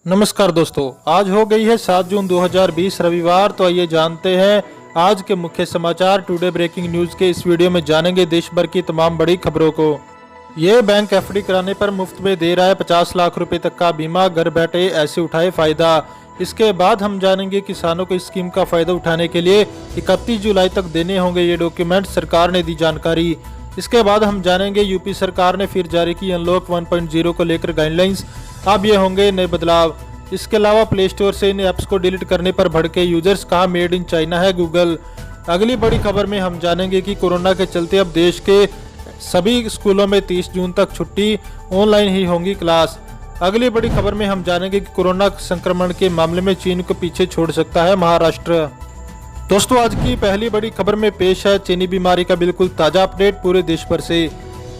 नमस्कार दोस्तों, आज हो गई है 7 जून 2020 रविवार। तो आइए जानते हैं आज के मुख्य समाचार। टुडे ब्रेकिंग न्यूज के इस वीडियो में जानेंगे देश भर की तमाम बड़ी खबरों को। ये बैंक एफडी कराने पर मुफ्त में दे रहा है 50 लाख रुपए तक का बीमा, घर बैठे ऐसे उठाए फायदा। इसके बाद हम जानेंगे किसानों को इस स्कीम का फायदा उठाने के लिए 31 जुलाई तक देने होंगे ये डॉक्यूमेंट, सरकार ने दी जानकारी। इसके बाद हम जानेंगे यूपी सरकार ने फिर जारी की अनलॉक 1.0 को लेकर गाइडलाइंस, अब ये होंगे नए बदलाव। इसके अलावा प्ले स्टोर से इन ऐप्स को डिलीट करने पर भड़के यूजर्स, कहा मेड इन चाइना है गूगल। अगली बड़ी खबर में हम जानेंगे कि कोरोना के चलते अब देश के सभी स्कूलों में 30 जून तक छुट्टी, ऑनलाइन ही होंगी क्लास। अगली बड़ी खबर में हम जानेंगे कि कोरोना संक्रमण के मामले में चीन को पीछे छोड़ सकता है महाराष्ट्र। दोस्तों, आज की पहली बड़ी खबर में पेश है चीनी बीमारी का बिल्कुल ताजा अपडेट पूरे देश भर से।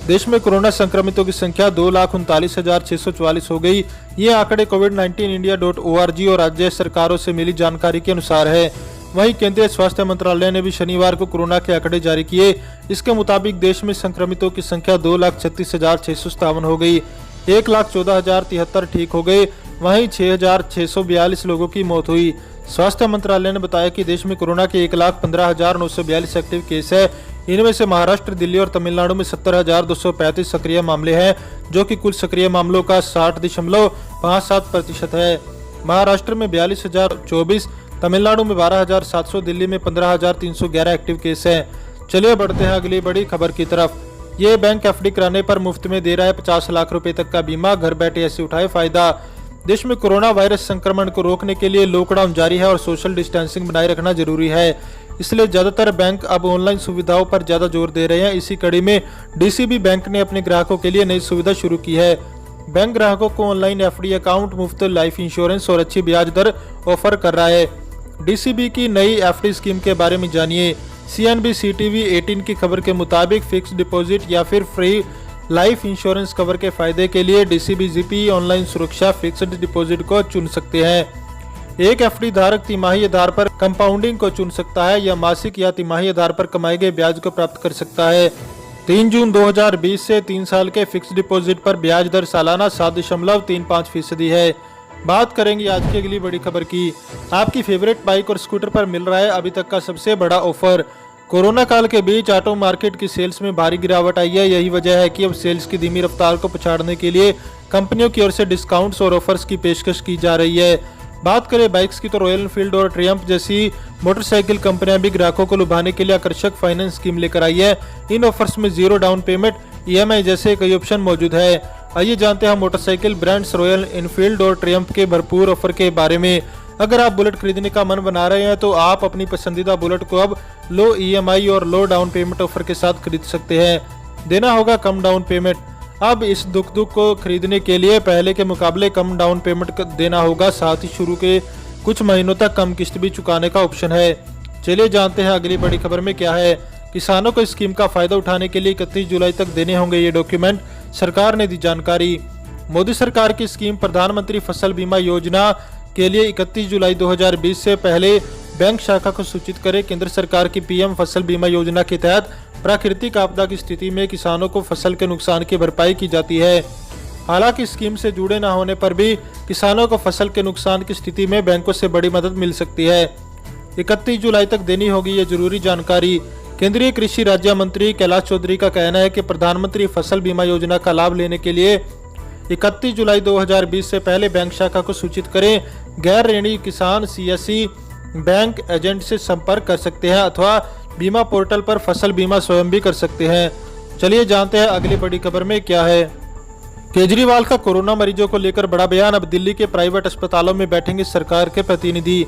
देश में कोरोना संक्रमितों की संख्या 2,39,644 हो गई। ये आंकड़े covid19india.org और राज्य सरकारों से मिली जानकारी के अनुसार है। वहीं केंद्रीय स्वास्थ्य मंत्रालय ने भी शनिवार को कोरोना के आंकड़े जारी किए। इसके मुताबिक देश में संक्रमितों की संख्या 2,36,657 हो गई। 1,14,073 ठीक हो गए। वहीं 6,642 लोगों की मौत हुई। स्वास्थ्य मंत्रालय ने बताया कि देश में कोरोना के 1,15,942 एक्टिव केस है। इनमें से महाराष्ट्र, दिल्ली और तमिलनाडु में 70,235 सक्रिय मामले हैं, जो कि कुल सक्रिय मामलों का 60.57% है। महाराष्ट्र में 42,024, तमिलनाडु में 12,700, दिल्ली में 15,311 एक्टिव केस हैं। चलिए बढ़ते हैं अगली बड़ी खबर की तरफ। ये बैंक एफडी कराने पर मुफ्त में दे रहा है 50 लाख रुपए तक का बीमा, घर बैठे ऐसे उठाए फायदा। देश में कोरोना वायरस संक्रमण को रोकने के लिए लॉकडाउन जारी है और सोशल डिस्टेंसिंग बनाए रखना जरूरी है। इसलिए ज्यादातर बैंक अब ऑनलाइन सुविधाओं पर ज्यादा जोर दे रहे हैं। इसी कड़ी में डीसीबी बैंक ने अपने ग्राहकों के लिए नई सुविधा शुरू की है। बैंक ग्राहकों को ऑनलाइन एफडी अकाउंट, मुफ्त लाइफ इंश्योरेंस और अच्छी ब्याज दर ऑफर कर रहा है। डीसीबी की नई एफडी स्कीम के बारे में जानिए। CNBC TV 18 की खबर के मुताबिक फिक्स डिपॉजिट या फिर फ्री लाइफ इंश्योरेंस कवर के फायदे के लिए डीसीबी जीपी ऑनलाइन सुरक्षा फिक्स्ड डिपॉजिट को चुन सकते हैं। एक एफडी धारक तिमाही आधार पर कंपाउंडिंग को चुन सकता है या मासिक या तिमाही आधार पर कमाए गए ब्याज को प्राप्त कर सकता है। 3 जून 2020 से 3 साल के फिक्स डिपॉजिट पर ब्याज दर सालाना 7.35% है। बात करेंगे आज की अगली बड़ी खबर की। आपकी फेवरेट बाइक और स्कूटर पर मिल रहा है अभी तक का सबसे बड़ा ऑफर। कोरोना काल के बीच ऑटो मार्केट की सेल्स में भारी गिरावट आई है। यही वजह है कि अब सेल्स की धीमी रफ्तार को पछाड़ने के लिए कंपनियों की ओर से डिस्काउंट्स और ऑफर्स की पेशकश की जा रही है। बात करें बाइक्स की तो रॉयल एनफील्ड और ट्रियम्फ जैसी मोटरसाइकिल कंपनियां भी ग्राहकों को लुभाने के लिए आकर्षक फाइनेंस स्कीम लेकर आई है। इन ऑफर्स में जीरो डाउन पेमेंट, EMI जैसे कई ऑप्शन मौजूद है। आइए जानते हैं मोटरसाइकिल ब्रांड्स रॉयल एनफील्ड और ट्रियम्फ के भरपूर ऑफर के बारे में। अगर आप बुलेट खरीदने का मन बना रहे हैं तो आप अपनी पसंदीदा बुलेट को अब लो EMI और लो डाउन पेमेंट ऑफर के साथ खरीद सकते हैं। देना होगा कम डाउन पेमेंट। अब इस दुख को खरीदने के लिए पहले के मुकाबले कम डाउन पेमेंट देना होगा। साथ ही शुरू के कुछ महीनों तक कम किस्त भी चुकाने का ऑप्शन है। चलिए जानते हैं अगली बड़ी खबर में क्या है। किसानों को इस स्कीम का फायदा उठाने के लिए 31 जुलाई तक देने होंगे ये डॉक्यूमेंट, सरकार ने दी जानकारी। मोदी सरकार की स्कीम प्रधानमंत्री फसल बीमा योजना के लिए 31 जुलाई 2020 से पहले बैंक शाखा को सूचित करें। केंद्र सरकार की PM फसल बीमा योजना के तहत प्राकृतिक आपदा की स्थिति में किसानों को फसल के नुकसान की भरपाई की जाती है। हालांकि स्कीम से जुड़े न होने पर भी किसानों को फसल के नुकसान की स्थिति में बैंकों से बड़ी मदद मिल सकती है। 31 जुलाई तक देनी होगी ये जरूरी जानकारी। केंद्रीय कृषि राज्य मंत्री कैलाश चौधरी का कहना है कि प्रधानमंत्री फसल बीमा योजना का लाभ लेने के लिए 31 जुलाई 2020 से पहले बैंक शाखा को सूचित करें। गैर ऋणी किसान CSE बैंक एजेंट से संपर्क कर सकते हैं अथवा बीमा पोर्टल पर फसल बीमा स्वयं भी कर सकते हैं। चलिए जानते हैं अगली बड़ी खबर में क्या है। केजरीवाल का कोरोना मरीजों को लेकर बड़ा बयान। अब दिल्ली के प्राइवेट अस्पतालों में बैठेंगे सरकार के प्रतिनिधि।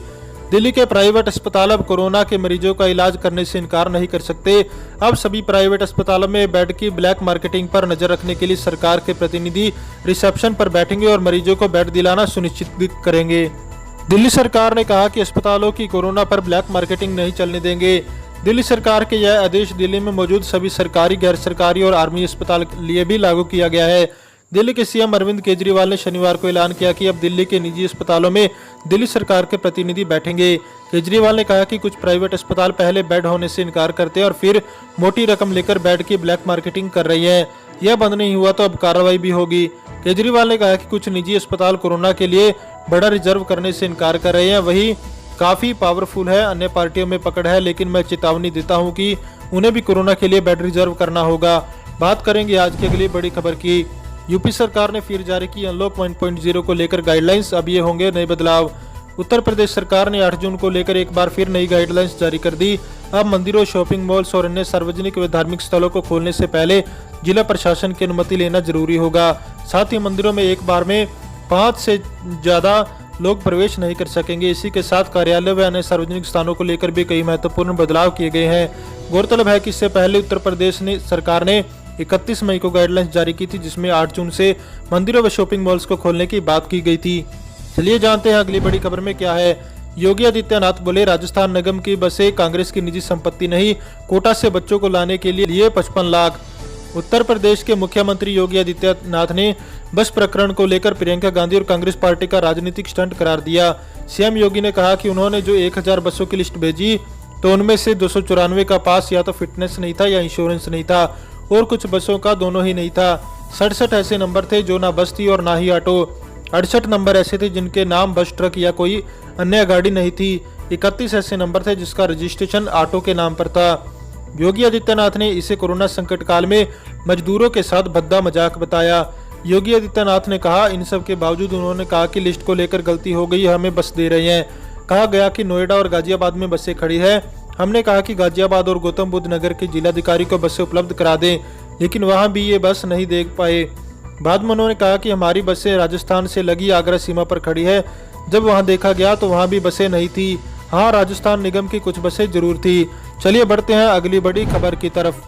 दिल्ली के प्राइवेट अस्पताल अब कोरोना के मरीजों का इलाज करने से इनकार नहीं कर सकते। अब सभी प्राइवेट अस्पतालों में बेड की ब्लैक मार्केटिंग पर नजर रखने के लिए सरकार के प्रतिनिधि रिसेप्शन पर बैठेंगे और मरीजों को बेड दिलाना सुनिश्चित करेंगे। दिल्ली सरकार ने कहा कि अस्पतालों की कोरोना पर ब्लैक मार्केटिंग नहीं चलने देंगे। दिल्ली सरकार के यह आदेश दिल्ली में मौजूद सभी सरकारी, गैर सरकारी और आर्मी अस्पताल के लिए भी लागू किया गया है। दिल्ली के CM अरविंद केजरीवाल ने शनिवार को ऐलान किया कि अब दिल्ली के निजी अस्पतालों में दिल्ली सरकार के प्रतिनिधि बैठेंगे। केजरीवाल ने कहा कि कुछ प्राइवेट अस्पताल पहले बेड होने से इनकार करते हैं और फिर मोटी रकम लेकर बेड की ब्लैक मार्केटिंग कर रही है। यह बंद नहीं हुआ तो अब कार्रवाई भी होगी। केजरीवाल ने कहा कि कुछ निजी अस्पताल कोरोना के लिए बड़ा रिजर्व करने से इनकार कर रहे हैं। वही काफ़ी पावरफुल है, अन्य पार्टियों में पकड़ है, लेकिन मैं चेतावनी देता हूं कि उन्हें भी कोरोना के लिए बेड रिजर्व करना होगा। बात करेंगे आज की अगली बड़ी खबर की। यूपी सरकार ने फिर जारी की अनलॉक 1.0 को लेकर गाइडलाइंस, अब ये होंगे नए बदलाव। उत्तर प्रदेश सरकार ने 8 जून को लेकर एक बार फिर नई गाइडलाइंस जारी कर दी। अब मंदिरों, शॉपिंग मॉल्स और अन्य सार्वजनिक व धार्मिक स्थलों को खोलने से पहले जिला प्रशासन की अनुमति लेना जरूरी होगा। साथ ही मंदिरों में एक बार में 5 से ज़्यादा लोग प्रवेश नहीं कर सकेंगे। इसी के साथ कार्यालय व अन्य सार्वजनिक स्थानों को लेकर भी कई महत्वपूर्ण बदलाव किए गए हैं। गौरतलब है कि इससे पहले उत्तर प्रदेश सरकार ने 31 मई को गाइडलाइंस जारी की थी, जिसमें 8 जून से मंदिरों व शॉपिंग मॉल्स को खोलने की बात की गई थी। चलिए जानते हैं अगली बड़ी खबर में क्या है। योगी आदित्यनाथ बोले, राजस्थान निगम की बसें कांग्रेस की निजी संपत्ति नहीं, कोटा से बच्चों को लाने के लिए 55 लाख। उत्तर प्रदेश के मुख्यमंत्री योगी आदित्यनाथ ने बस प्रकरण को लेकर प्रियंका गांधी और कांग्रेस पार्टी का राजनीतिक स्टंट करार दिया। सीएम योगी ने कहा कि उन्होंने जो 1000 बसों की लिस्ट भेजी तो उनमें से 294 का पास या तो फिटनेस नहीं था या इंश्योरेंस नहीं था, और कुछ बसों का दोनों ही नहीं था। 67 ऐसे नंबर थे जो ना बस थी और ना ही ऑटो। 68 नंबर ऐसे थे जिनके नाम बस, ट्रक या कोई अन्य गाड़ी नहीं थी। 31 ऐसे नंबर थे जिसका रजिस्ट्रेशन ऑटो के नाम पर था। योगी आदित्यनाथ ने इसे कोरोना संकट काल में मजदूरों के साथ भद्दा मजाक बताया। योगी आदित्यनाथ ने कहा, इन सब के बावजूद उन्होंने कहा कि लिस्ट को लेकर गलती हो गई, हमें बस दे रहे हैं। कहा गया कि नोएडा और गाजियाबाद में बसें खड़ी है। हमने कहा कि गाजियाबाद और गौतम बुद्ध नगर के जिलाधिकारी को बसें उपलब्ध करा दें, लेकिन वहां भी ये बस नहीं दे पाए। बाद में उन्होंने कहा कि हमारी बसें राजस्थान से लगी आगरा सीमा पर खड़ी है। जब वहां देखा गया तो वहां भी बसें नहीं थी। हाँ, राजस्थान निगम की कुछ बसें जरूर थी। चलिए बढ़ते हैं अगली बड़ी खबर की तरफ।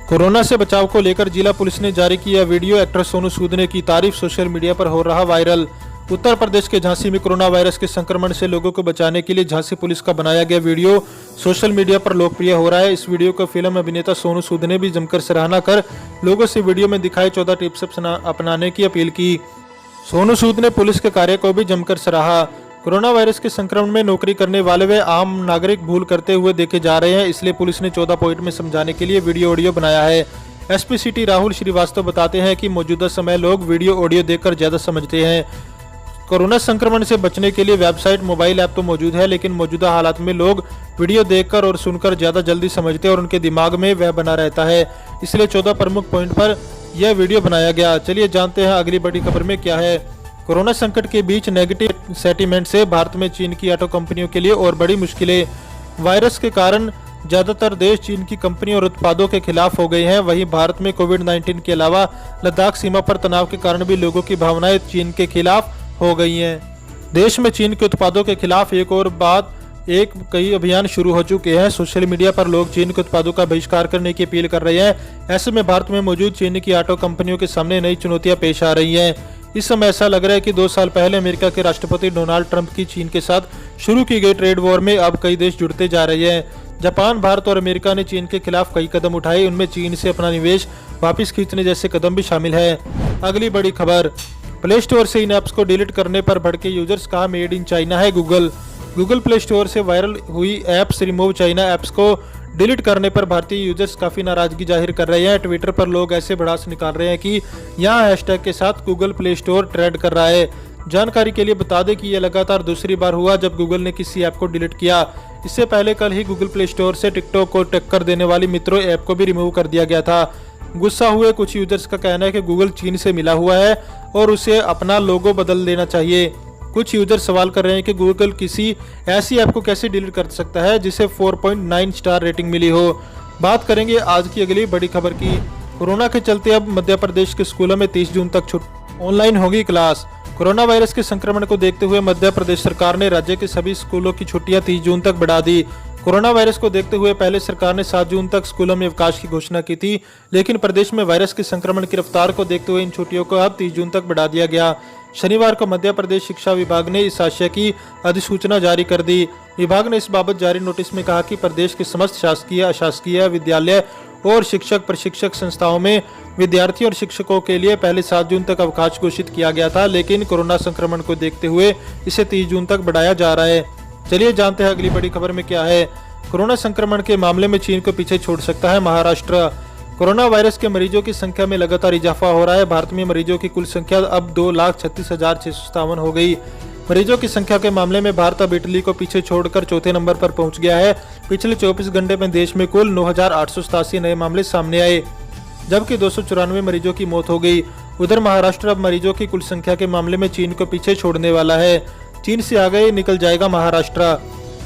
कोरोना से बचाव को लेकर जिला पुलिस ने जारी किया वीडियो, एक्टर सोनू सूद ने की तारीफ, सोशल मीडिया पर हो रहा वायरल। उत्तर प्रदेश के झांसी में कोरोना वायरस के संक्रमण से लोगों को बचाने के लिए झांसी पुलिस का बनाया गया वीडियो सोशल मीडिया पर लोकप्रिय हो रहा है। इस वीडियो को फिल्म अभिनेता सोनू सूद ने भी जमकर सराहना कर लोगों से वीडियो में दिखाए 14 टिप्स अपनाने की अपील की। सोनू सूद ने पुलिस के कार्य को भी जमकर सराहा। कोरोना वायरस के संक्रमण में नौकरी करने वाले वे आम नागरिक भूल करते हुए देखे जा रहे हैं, इसलिए पुलिस ने 14 पॉइंट में समझाने के लिए वीडियो ऑडियो बनाया है। एसपी सिटी राहुल श्रीवास्तव बताते हैं कि मौजूदा समय लोग वीडियो ऑडियो देखकर ज्यादा समझते हैं। कोरोना संक्रमण से बचने के लिए वेबसाइट, मोबाइल ऐप तो मौजूद है, लेकिन मौजूदा हालात में लोग वीडियो देखकर और सुनकर ज्यादा जल्दी समझते हैं और उनके दिमाग में वह बना रहता है, इसलिए 14 प्रमुख पॉइंट पर यह वीडियो बनाया गया। चलिए जानते हैं अगली बड़ी खबर में क्या है। कोरोना संकट के बीच नेगेटिव सेंटीमेंट से भारत में चीन की ऑटो कंपनियों के लिए और बड़ी मुश्किलें। वायरस के कारण ज्यादातर देश चीन की कंपनियों और उत्पादों के खिलाफ हो गए हैं। वहीं भारत में कोविड-19 के अलावा लद्दाख सीमा पर तनाव के कारण भी लोगों की भावनाएं चीन के खिलाफ हो गई हैं। देश में चीन के उत्पादों के खिलाफ एक और बात कई अभियान शुरू हो चुके हैं। सोशल मीडिया पर लोग चीन के उत्पादों का बहिष्कार करने की अपील कर रहे हैं। ऐसे में भारत में मौजूद चीन की ऑटो कंपनियों के सामने नई चुनौतियां पेश आ रही हैं। इस समय ऐसा लग रहा है कि 2 साल पहले अमेरिका के राष्ट्रपति डोनाल्ड ट्रंप की चीन के साथ शुरू की गई ट्रेड वॉर में अब कई देश जुड़ते जा रहे हैं। जापान, भारत और अमेरिका ने चीन के खिलाफ कई कदम उठाए, उनमें चीन से अपना निवेश वापस खींचने जैसे कदम भी शामिल है। अगली बड़ी खबर, प्ले स्टोर से इन ऐप्स को डिलीट करने पर भड़के यूजर्स, कहा मेड इन चाइना है गूगल प्ले स्टोर से वायरल हुई ऐप्स रिमूव चाइना ऐप्स को डिलीट करने पर भारतीय यूजर्स काफी नाराजगी जाहिर कर रहे हैं। ट्विटर पर लोग ऐसे भड़ास निकाल रहे हैं कि यहाँ हैशटैग के साथ गूगल प्ले स्टोर ट्रेंड कर रहा है। जानकारी के लिए बता दें कि यह लगातार दूसरी बार हुआ जब गूगल ने किसी ऐप को डिलीट किया। इससे पहले कल ही गूगल प्ले स्टोर से टिकटॉक को टक्कर देने वाली मित्रों ऐप को भी रिमूव कर दिया गया था। गुस्सा हुए कुछ यूजर्स का कहना है कि गूगल चीन से मिला हुआ है और उसे अपना लोगो बदल देना चाहिए। कुछ यूजर सवाल कर रहे हैं कि गूगल किसी ऐसी ऐप को कैसे डिलीट कर सकता है जिसे 4.9 स्टार रेटिंग मिली हो। बात करेंगे आज की अगली बड़ी खबर की। कोरोना के चलते अब मध्य प्रदेश के स्कूलों में 30 जून तक ऑनलाइन होगी क्लास। कोरोना वायरस के संक्रमण को देखते हुए मध्य प्रदेश सरकार ने राज्य के सभी स्कूलों की छुट्टियां 30 जून तक बढ़ा दी। कोरोना वायरस को देखते हुए पहले सरकार ने 7 जून तक स्कूलों में अवकाश की घोषणा की थी, लेकिन प्रदेश में वायरस के संक्रमण की रफ्तार को देखते हुए इन छुट्टियों को अब 30 जून तक बढ़ा दिया गया। शनिवार को मध्य प्रदेश शिक्षा विभाग ने इस आशय की अधिसूचना जारी कर दी। विभाग ने इस बाबत जारी नोटिस में कहा कि प्रदेश के समस्त शासकीय, अशासकीय विद्यालय और शिक्षक प्रशिक्षक संस्थाओं में विद्यार्थियों और शिक्षकों के लिए पहले 7 जून तक अवकाश घोषित किया गया था, लेकिन कोरोना संक्रमण को देखते हुए इसे 30 जून तक बढ़ाया जा रहा है। चलिए जानते हैं अगली बड़ी खबर में क्या है। कोरोना संक्रमण के मामले में चीन को पीछे छोड़ सकता है महाराष्ट्र। कोरोना वायरस के मरीजों की संख्या में लगातार इजाफा हो रहा है। भारत में मरीजों की कुल संख्या अब 2,36,657 हो गई। मरीजों की संख्या के मामले में भारत अब इटली को पीछे छोड़कर चौथे नंबर पर पहुंच गया है। पिछले 24 घंटे में देश में कुल 9,887 नए मामले सामने आए, जबकि 294 मरीजों की मौत हो गई। उधर महाराष्ट्र अब मरीजों की कुल संख्या के मामले में चीन को पीछे छोड़ने वाला है। चीन से आगे निकल जाएगा महाराष्ट्र।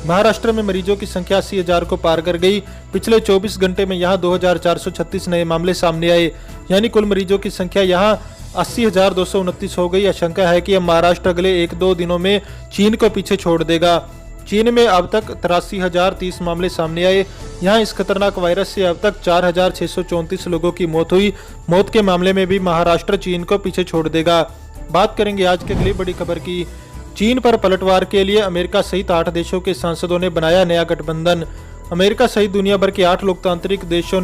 महाराष्ट्र में मरीजों की संख्या 80,000 को पार कर गई। पिछले 24 घंटे में यहां 2,436 नए मामले सामने आए, यानी कुल मरीजों की संख्या यहां 80,229 हो गई। आशंका है कि अब महाराष्ट्र अगले 1-2 दिनों में चीन को पीछे छोड़ देगा। चीन में अब तक 83,030 मामले सामने आए। यहां इस खतरनाक वायरस से अब तक 4,634 लोगों की मौत हुई। मौत के मामले में भी महाराष्ट्र चीन को पीछे छोड़ देगा। बात करेंगे आज की अगली बड़ी खबर की। चीन पर पलटवार के लिए अमेरिका सहित 8 देशों के सांसदों ने बनाया नया गठबंधन। अमेरिका सहित दुनिया भर के 8 लोकतांत्रिक देशों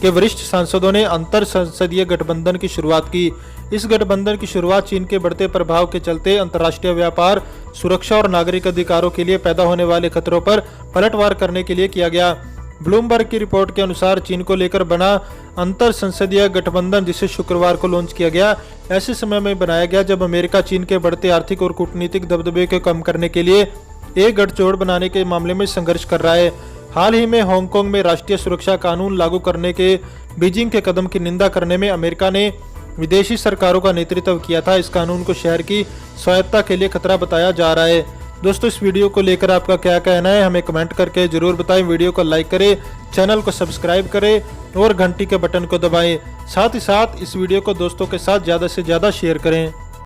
के वरिष्ठ सांसदों ने अंतर संसदीय गठबंधन की शुरुआत की। इस गठबंधन की शुरुआत चीन के बढ़ते प्रभाव के चलते अंतर्राष्ट्रीय व्यापार, सुरक्षा और नागरिक अधिकारों के लिए पैदा होने वाले खतरों पर पलटवार करने के लिए किया गया। ब्लूमबर्ग की रिपोर्ट के अनुसार चीन को लेकर बना अंतर संसदीय गठबंधन, जिसे शुक्रवार को लॉन्च किया गया, ऐसे समय में बनाया गया जब अमेरिका चीन के बढ़ते आर्थिक और कूटनीतिक दबदबे को कम करने के लिए एक गठजोड़ बनाने के मामले में संघर्ष कर रहा है। हाल ही में हांगकांग में राष्ट्रीय सुरक्षा कानून लागू करने के बीजिंग के कदम की निंदा करने में अमेरिका ने विदेशी सरकारों का नेतृत्व किया था। इस कानून को शहर की स्वायत्तता के लिए खतरा बताया जा रहा है। दोस्तों, इस वीडियो को लेकर आपका क्या कहना है, हमें कमेंट करके जरूर बताएं। वीडियो को लाइक करें, चैनल को सब्सक्राइब करें और घंटी के बटन को दबाएं। साथ ही साथ इस वीडियो को दोस्तों के साथ ज़्यादा से ज़्यादा शेयर करें।